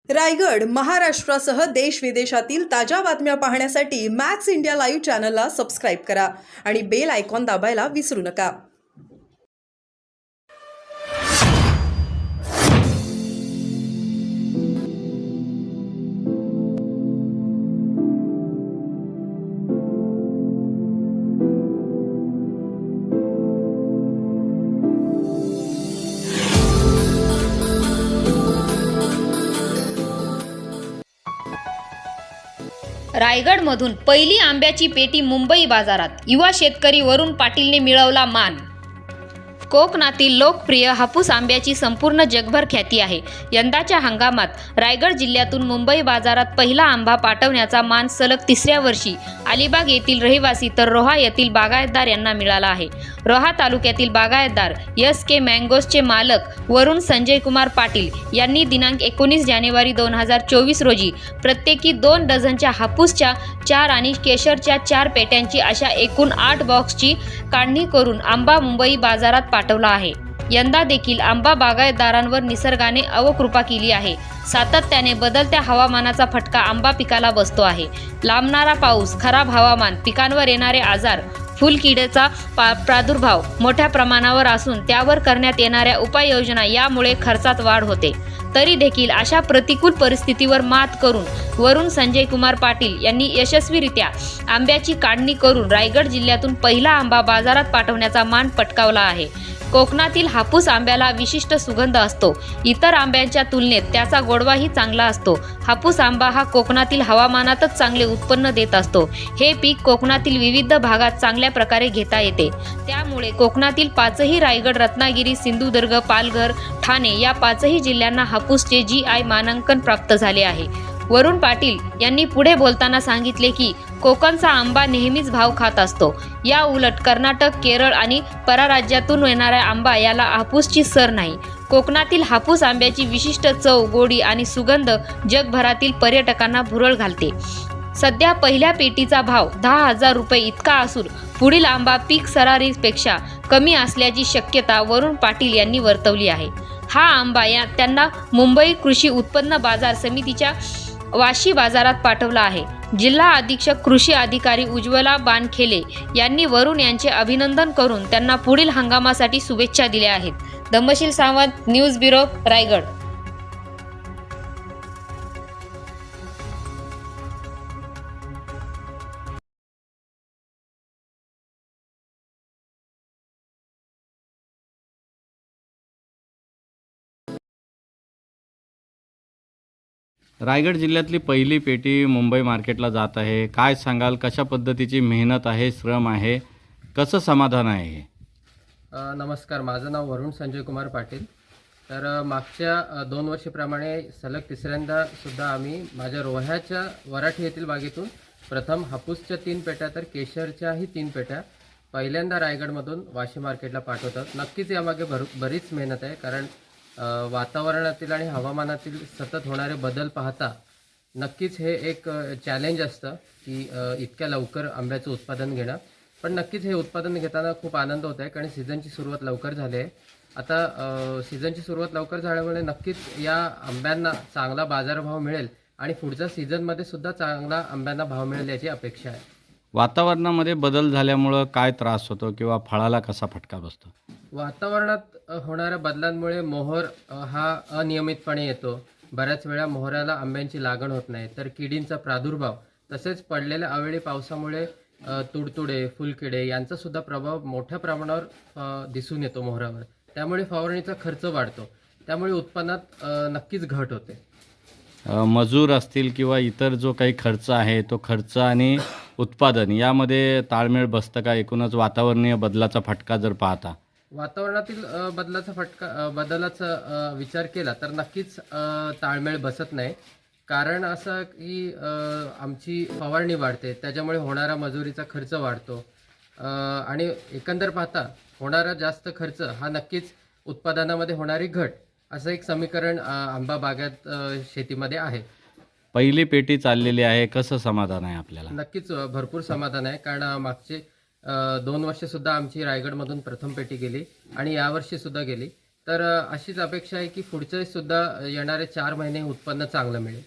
रायगड महाराष्ट्रासह देश विदेशातील ताज्या बातम्या पाहण्यासाठी मॅक्स इंडिया लाईव्ह चॅनलला सबस्क्राईब करा आणि बेल आयकॉन दाबायला विसरू नका. रायगडमधून पहिली आंब्याची पेटी मुंबई बाजारात. युवा शेतकरी वरुण पाटीलने मिळवला मान. कोकणातील लोकप्रिय हापूस आंब्याची संपूर्ण जगभर ख्याती आहे. यंदाच्या हंगामात रायगड जिल्ह्यातून मुंबई बाजारात पहिला आंबा पाठवण्याचा मान सलग तिसऱ्या वर्षी अलिबाग येथील रहिवासी तर रोहा येथील बागायतदार यांना मिळाला आहे. रोहा तालुक्यातील बागायतदार SK मँगोजचे मालक वरुण संजय कुमार पाटील यांनी दिनांक 19 जानेवारी 2024 रोजी प्रत्येकी 2 डझनच्या हापूसच्या 4 आणि केशरच्या 4 पेट्यांची अशा एकूण 8 बॉक्सची काढणी करून आंबा मुंबई बाजारात पाठवला आहे. यंदा देखील आंबा बागायतदारांवर निसर्गाने अवकृपा केली आहे. सातत्याने बदलत्या हवामानाचा फटका आंबा पिकाला बसतो आहे. लांबणारा पाऊस, खराब हवामान, पिकांवर येणारे आजार, फुलकिडीचा प्रादुर्भाव मोठ्या प्रमाणावर असून त्यावर करण्यात येणाऱ्या उपाययोजना यामुळे खर्चात वाढ होते. तरी देखील अशा प्रतिकूल परिस्थितीवर मात करून वरुण संजय कुमार पाटील यांनी यशस्वीरित्या आंब्याची काढणी करून रायगड जिल्ह्यातून पहिला आंबा बाजारात पाठवण्याचा मान पटकावला आहे. कोकणातील हापूस आंब्याला विशिष्ट सुगंध असतो. इतर आंब्यांच्या तुलनेत त्याचा गोडवाही चांगला असतो. हापूस आंबा हा कोकणातील हवामानातच चांगले उत्पन्न देत असतो. हे पीक कोकणातील विविध भागात चांगल्या प्रकारे घेता येते. त्यामुळे कोकणातील 5ही रायगड, रत्नागिरी, सिंधुदुर्ग, पालघर, ठाणे या 5ही जिल्ह्यांना हापूसचे GI मानांकन प्राप्त झाले आहे. वरुण पाटील यांनी पुढे बोलताना सांगितले की कोकणचा आंबा नेहमीच भाव खात असतो. या उलट कर्नाटक, केरळ आणि परराज्यातून येणारा आंबा याला हापूसची सर नाही. कोकणातील हापूस आंब्याची विशिष्ट चव, गोडी आणि सुगंध जगभरातील पर्यटकांना भुरळ घालते. सध्या पहिल्या पेटीचा भाव 10,000 रुपये इतका असून पुढील आंबा पीक सरासरीपेक्षा कमी असल्याची शक्यता वरुण पाटील यांनी वर्तवली आहे. हा आंबा त्यांना मुंबई कृषी उत्पन्न बाजार समितीच्या वाशी बाजारात पाठवला आहे. जिल्हा अधीक्षक कृषी अधिकारी उज्ज्वला बानखेले यांनी वरुण यांचे अभिनंदन करून त्यांना पुढील हंगामासाठी शुभेच्छा दिल्या आहेत. Dhammasheel Sawant, news bureau, Raigad. रायगड जिल्ह्यातली पहिली पेटी मुंबई मार्केटला जात आहे. काय सांगाल, कशा पद्धतीची मेहनत आहे, श्रम आहे, कसं समाधान आहे हे? नमस्कार, माझं नाव वरुण संजय कुमार पाटील. तर मागच्या 2 वर्षाप्रमाणे सलग तिसऱ्यांदा सुद्धा आम्ही माझ्या रोह्याच्या वराठी येथील बागेतून प्रथम हापूसच्या 3 पेट्या तर केशरच्याही 3 पेट्या पहिल्यांदा रायगडमधून वाशी मार्केटला पाठवतात. नक्कीच यामागे बरीच मेहनत आहे, कारण वातावरणातील आणि हवामानातील सतत होणारे बदल पाहता नक्कीच हे एक चॅलेंज असतं की इतक्या लवकर आंब्याचं उत्पादन घेणं. पण नक्कीच हे उत्पादन घेताना खूप आनंद होत आहे, कारण सीझनची सुरुवात लवकर झाली आहे. आता सीझनची सुरुवात लवकर झाल्यामुळे नक्कीच या आंब्यांना चांगला बाजारभाव मिळेल आणि पुढच्या सीझनमध्ये सुद्धा चांगला आंब्यांना भाव मिळेल याची अपेक्षा आहे. वातावरणामध्ये बदल झाल्यामुळं काय त्रास होतो किंवा फळाला कसा फटका बसतो? वातावरणात होणाऱ्या बदलांमुळे मोहर हा अनियमितपणे येतो. बऱ्याच वेळा मोहराला आंब्यांची लागण होत नाही, तर किडींचा प्रादुर्भाव, तसेच पडलेल्या अवेळी पावसामुळे तुडतुडे, फुलकिडे यांचा सुद्धा प्रभाव मोठ्या प्रमाणावर दिसून येतो मोहरावर. त्यामुळे फवारणीचा खर्च वाढतो. त्यामुळे उत्पन्नात नक्कीच घट होते. मजूर असतील किंवा इतर जो काही खर्च आहे तो खर्च आणि उत्पादन यामध्ये ताळमेळ बसतं का? एकूणच वातावरणीय बदलाचा फटका जर पाहता, वातावरणातील बदलाचा विचार केला तर नक्कीच ताळमेळ बसत नाही. कारण असं की आमची फवारणी वाढते, त्याच्यामुळे होणारा मजुरीचा खर्च वाढतो आणि एकंदर पाहता होणारा जास्त खर्च हा नक्कीच उत्पादनामध्ये होणारी घट, असं एक समीकरण आंबा बागायत शेतीमध्ये आहे. पहिली पेटी चाललेली आहे, कसं समाधान आहे आपल्याला? नक्कीच भरपूर समाधान आहे, कारण मागचे 2 वर्षसुद्धा आमची रायगडमधून प्रथम पेटी गेली आणि यावर्षीसुद्धा गेली. तर अशीच अपेक्षा आहे की पुढचे सुद्धा येणारे 4 महिने उत्पन्न चांगलं मिळेल.